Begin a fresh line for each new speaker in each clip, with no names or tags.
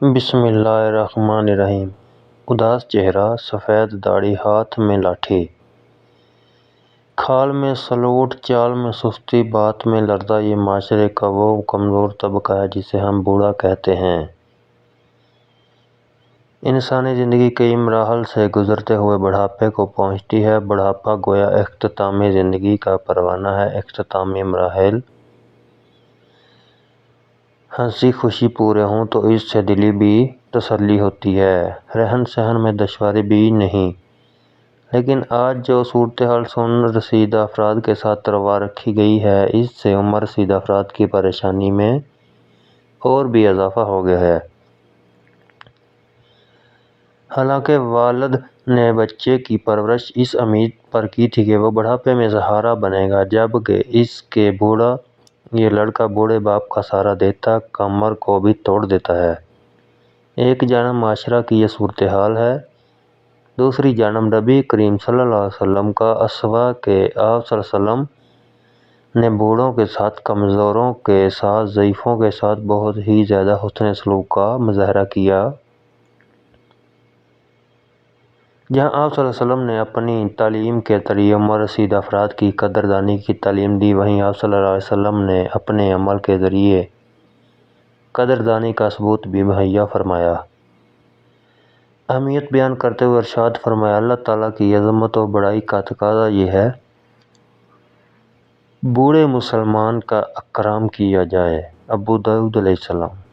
بسم اللہ الرحمن الرحیم۔ اداس چہرہ، سفید داڑھی، ہاتھ میں لاٹھی، کھال میں سلوٹ، چال میں سستی، بات میں لرزہ، یہ معاشرے کا وہ کمزور طبقہ ہے جسے ہم بوڑھا کہتے ہیں۔ انسانی زندگی کئی مراحل سے گزرتے ہوئے بڑھاپے کو پہنچتی ہے۔ بڑھاپا گویا اختتامی زندگی کا پروانہ ہے۔ اختتامی مراحل ہنسی خوشی پورے ہوں تو اس سے دلی بھی تسلی ہوتی ہے، رہن سہن میں دشواری بھی نہیں۔ لیکن آج جو صورتحال سن رسیدہ افراد کے ساتھ روا رکھی گئی ہے، اس سے عمر رسیدہ افراد کی پریشانی میں اور بھی اضافہ ہو گیا ہے۔ حالانکہ والد نے بچے کی پرورش اس امید پر کی تھی کہ وہ بڑھاپے میں سہارا بنے گا، جبکہ اس کے بوڑھا یہ لڑکا بوڑھے باپ کا سہارا دیتا کمر کو بھی توڑ دیتا ہے۔ ایک جانب معاشرہ کی یہ صورتحال ہے، دوسری جانب نبی کریم صلی اللہ علیہ وسلم کا اسوہ کہ آپ صلی اللہ علیہ وسلم نے بوڑھوں کے ساتھ، کمزوروں کے ساتھ، ضعیفوں کے ساتھ بہت ہی زیادہ حسن سلوک کا مظاہرہ کیا۔ جہاں آپ صلی اللہ علیہ وسلم نے اپنی تعلیم کے ذریعے عمر رسیدہ افراد کی قدردانی کی تعلیم دی، وہیں آپ صلی اللہ علیہ وسلم نے اپنے عمل کے ذریعے قدردانی کا ثبوت بھی مہیا فرمایا۔ اہمیت بیان کرتے ہوئے ارشاد فرمایا، اللہ تعالیٰ کی عظمت و بڑائی کا تقاضا یہ ہے بوڑھے مسلمان کا اکرام کیا جائے۔ ابو داؤد علیہ السلام۔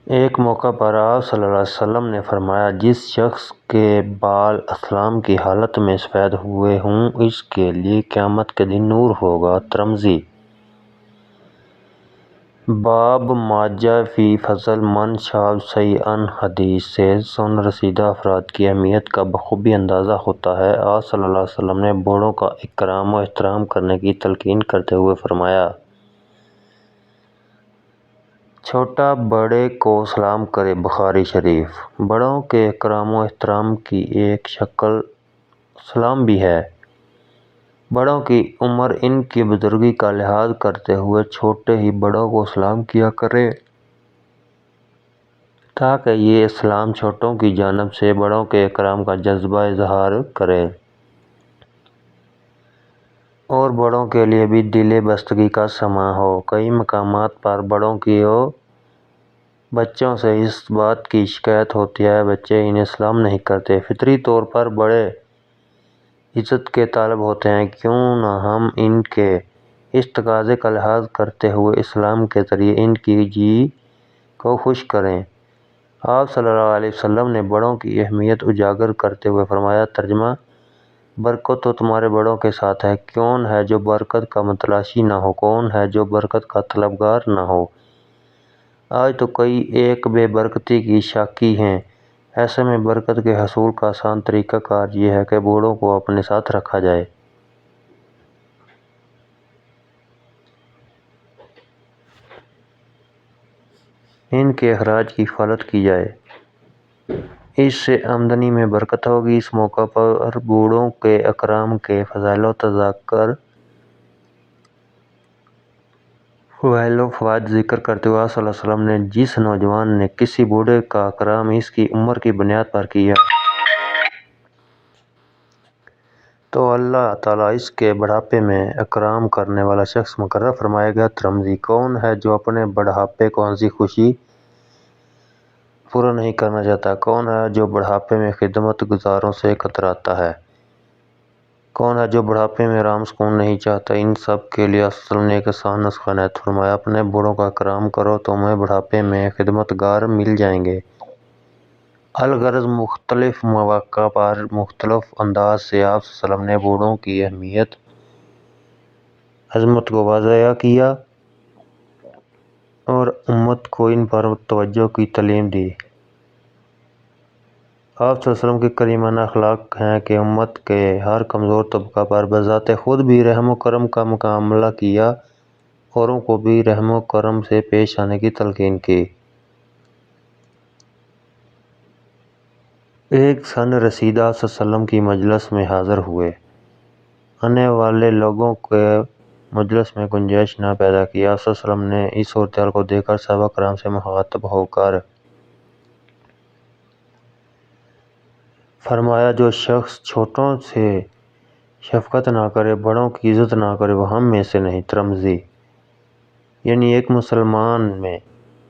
ایک موقع پر آپ صلی اللہ علیہ وسلم نے فرمایا، جس شخص کے بال اسلام کی حالت میں سفید ہوئے ہوں اس کے لیے قیامت کے دن نور ہوگا۔ ترمذی۔ باب ما جاء فی فضل من شاب شیئا، حدیث سے سن رسیدہ افراد کی اہمیت کا بخوبی اندازہ ہوتا ہے۔ آپ صلی اللہ علیہ وسلم نے بوڑھوں کا اکرام و احترام کرنے کی تلقین کرتے ہوئے فرمایا، چھوٹا بڑے کو سلام کرے۔ بخاری شریف۔ بڑوں کے اکرام و احترام کی ایک شکل سلام بھی ہے۔ بڑوں کی عمر، ان کی بزرگی کا لحاظ کرتے ہوئے چھوٹے ہی بڑوں کو سلام کیا کریں تاکہ یہ سلام چھوٹوں کی جانب سے بڑوں کے اکرام کا جذبہ اظہار کرے اور بڑوں کے لیے بھی دل بستگی کا سماں ہو۔ کئی مقامات پر بڑوں کی و بچوں سے اس بات کی شکایت ہوتی ہے بچے انہیں سلام نہیں کرتے۔ فطری طور پر بڑے عزت کے طالب ہوتے ہیں، کیوں نہ ہم ان کے اس تقاضے کا لحاظ کرتے ہوئے اسلام کے ذریعے ان کی جی کو خوش کریں۔ آپ صلی اللہ علیہ وسلم نے بڑوں کی اہمیت اجاگر کرتے ہوئے فرمایا، ترجمہ: برکت تو تمہارے بڑوں کے ساتھ ہے۔ کون ہے جو برکت کا متلاشی نہ ہو؟ کون ہے جو برکت کا طلبگار نہ ہو؟ آج تو کئی ایک بے برکتی کی شاکی ہیں۔ ایسے میں برکت کے حصول کا آسان طریقہ کار یہ ہے کہ بوڑھوں کو اپنے ساتھ رکھا جائے، ان کے اخراج کی کفالت کی جائے، اس سے آمدنی میں برکت ہوگی۔ اس موقع پر بوڑھوں کے اکرام کے فضائل و فوائد ذکر کرتے ہوئے آپ صلی اللہ علیہ وسلم نے جس نوجوان نے کسی بوڑھے کا اکرام اس کی عمر کی بنیاد پر کیا تو اللہ تعالیٰ اس کے بڑھاپے میں اکرام کرنے والا شخص مقرر فرمائے گا۔ ترمذی۔ کون ہے جو اپنے بڑھاپے کو ہنسی خوشی پورا نہیں کرنا چاہتا؟ کون ہے جو بڑھاپے میں خدمت گزاروں سے کتراتا ہے؟ کون ہے جو بڑھاپے میں آرام سکون نہیں چاہتا؟ ان سب کے لیے افضل نیک آسان نسخہ عنایت فرمایا، اپنے بوڑھوں کا اکرام کرو، تمہیں بڑھاپے میں خدمتگار مل جائیں گے۔ الغرض مختلف مواقع پر مختلف انداز سے آپ صلی اللہ علیہ وسلم نے بوڑھوں کی اہمیت، عظمت کو واضح کیا اور امت کو ان پر توجہ کی تعلیم دی۔ آپ صلی اللہ علیہ وسلم کے کریمانہ اخلاق ہیں کہ امت کے ہر کمزور طبقہ پر بذات خود بھی رحم و کرم کا معاملہ کیا، اوروں کو بھی رحم و کرم سے پیش آنے کی تلقین کی۔ ایک سن رسیدہ آپ صلی اللہ علیہ وسلم کی مجلس میں حاضر ہوئے، آنے والے لوگوں کے مجلس میں گنجائش نہ پیدا کی۔ آپ صلی اللہ علیہ وسلم نے اس صورتحال کو دیکھ کر صحابہ کرام سے مخاطب ہو کر فرمایا، جو شخص چھوٹوں سے شفقت نہ کرے، بڑوں کی عزت نہ کرے، وہ ہم میں سے نہیں۔ ترمذی۔ یعنی ایک مسلمان میں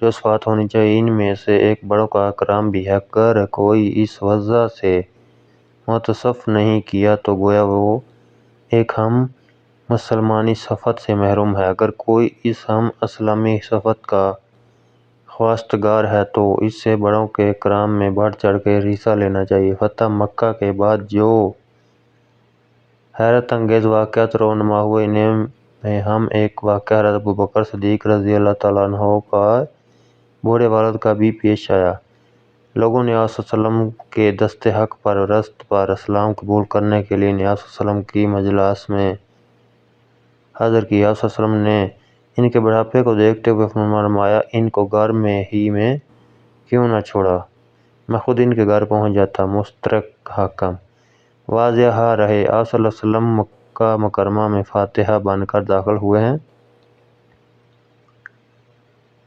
جو صفات ہونی چاہیے، ان میں سے ایک بڑوں کا احترام بھی ہے۔ اگر کوئی اس وجہ سے متصف نہیں کیا تو گویا وہ ایک ہم مسلمانی صفت سے محروم ہے۔ اگر کوئی اس ہم اسلامی صفت کا خواستگار ہے تو اس سے بڑوں کے اکرام میں بڑھ چڑھ کر حصہ لینا چاہیے۔ فتح مکہ کے بعد جو حیرت انگیز واقعات رونما ہوئے، ان میں ہم ایک واقعہ حضرت ابوبکر صدیق رضی اللہ تعالیٰ عنہ کا بوڑھے والد کا بھی پیش آیا۔ لوگوں نے آپ صلی اللہ علیہ وسلم کے دست حق پرست پر اسلام قبول کرنے کے لیے انہیں آپ صلی اللہ علیہ وسلم کی مجلس میں حاضر کیا۔ آپ صلی اللہ علیہ وسلم نے ان کے بڑھاپے کو دیکھتے ہوئے فرمایا، ان کو گھر میں ہی میں کیوں نہ چھوڑا، میں خود ان کے گھر پہنچ جاتا۔ مستدرک حاکم۔ واضح رہے، آپ صلی اللہ علیہ وسلم مکہ مکرمہ میں فاتح بن کر داخل ہوئے ہیں۔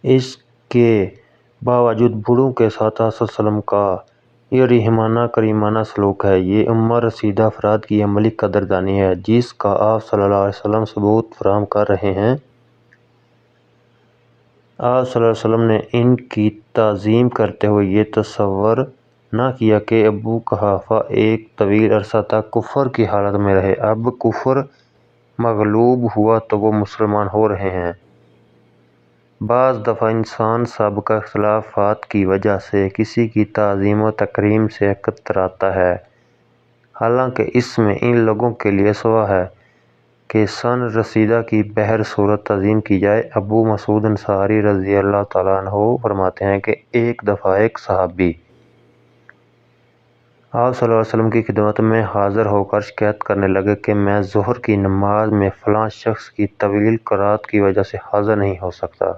اس کے باوجود بوڑھوں کے ساتھ آپ صلی اللہ علیہ وسلم کا یہ رحمانہ کریمانہ سلوک ہے۔ یہ عمر رسیدہ افراد کی عملی قدردانی ہے، جس کا آپ صلی اللہ علیہ وسلم ثبوت فراہم کر رہے ہیں۔ آپ صلی اللہ علیہ وسلم نے ان کی تعظیم کرتے ہوئے یہ تصور نہ کیا کہ ابو قحافہ ایک طویل عرصہ تک کفر کی حالت میں رہے، اب کفر مغلوب ہوا تو وہ مسلمان ہو رہے ہیں۔ بعض دفعہ انسان سابقہ اختلافات کی وجہ سے کسی کی تعظیم و تکریم سے کتراتا ہے، حالانکہ اس میں ان لوگوں کے لیے سوا ہے کہ سن رسیدہ کی بہر صورت تعظیم کی جائے۔ ابو مسعود انصاری رضی اللہ تعالیٰ عنہ فرماتے ہیں کہ ایک دفعہ ایک صحابی آپ صلی اللہ علیہ وسلم کی خدمت میں حاضر ہو کر شکایت کرنے لگے کہ میں ظہر کی نماز میں فلاں شخص کی طویل قرات کی وجہ سے حاضر نہیں ہو سکتا۔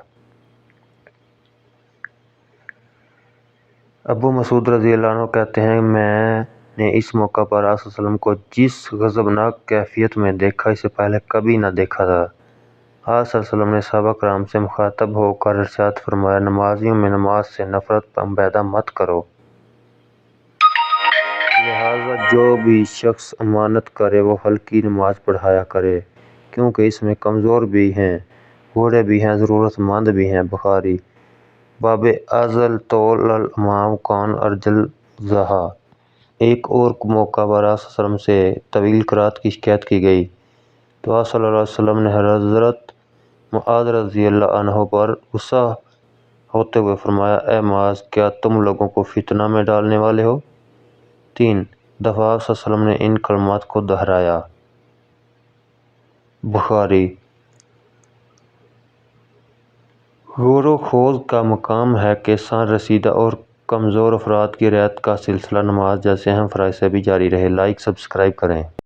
ابو مسعود رضی اللہ عنہ کہتے ہیں، میں نے اس موقع پر آپ صلی اللہ علیہ وسلم کو جس غضبناک کیفیت میں دیکھا، اسے پہلے کبھی نہ دیکھا تھا۔ آپ صلی اللہ علیہ وسلم نے صحابہ کرام سے مخاطب ہو کر ارشاد فرمایا، نمازیوں میں نماز سے نفرت پیدا مت کرو، لہٰذا جو بھی شخص امانت کرے وہ ہلکی نماز پڑھایا کرے، کیونکہ اس میں کمزور بھی ہیں، بوڑھے بھی ہیں، ضرورت مند بھی ہیں۔ بخاری۔ باب ازل طول الامام کان ارجل ضحیٰ۔ ایک اور موقع پر آپ صلی اللہ علیہ وسلم سے طویل قرات کی شکایت کی گئی تو آپ صلی اللہ علیہ وسلم نے حضرت معاذ رضی اللہ عنہ پر غصہ ہوتے ہوئے فرمایا، اے معاذ، کیا تم لوگوں کو فتنہ میں ڈالنے والے ہو؟ 3 دفعہ آپ صلی اللہ علیہ وسلم نے ان کلمات کو دہرایا۔ بخاری۔ غور و خوض کا مقام ہے کہ سن رسیدہ اور کمزور افراد کی رعایت کا سلسلہ نماز جیسے اہم فرائض سے بھی جاری رہے۔ لائک، سبسکرائب کریں۔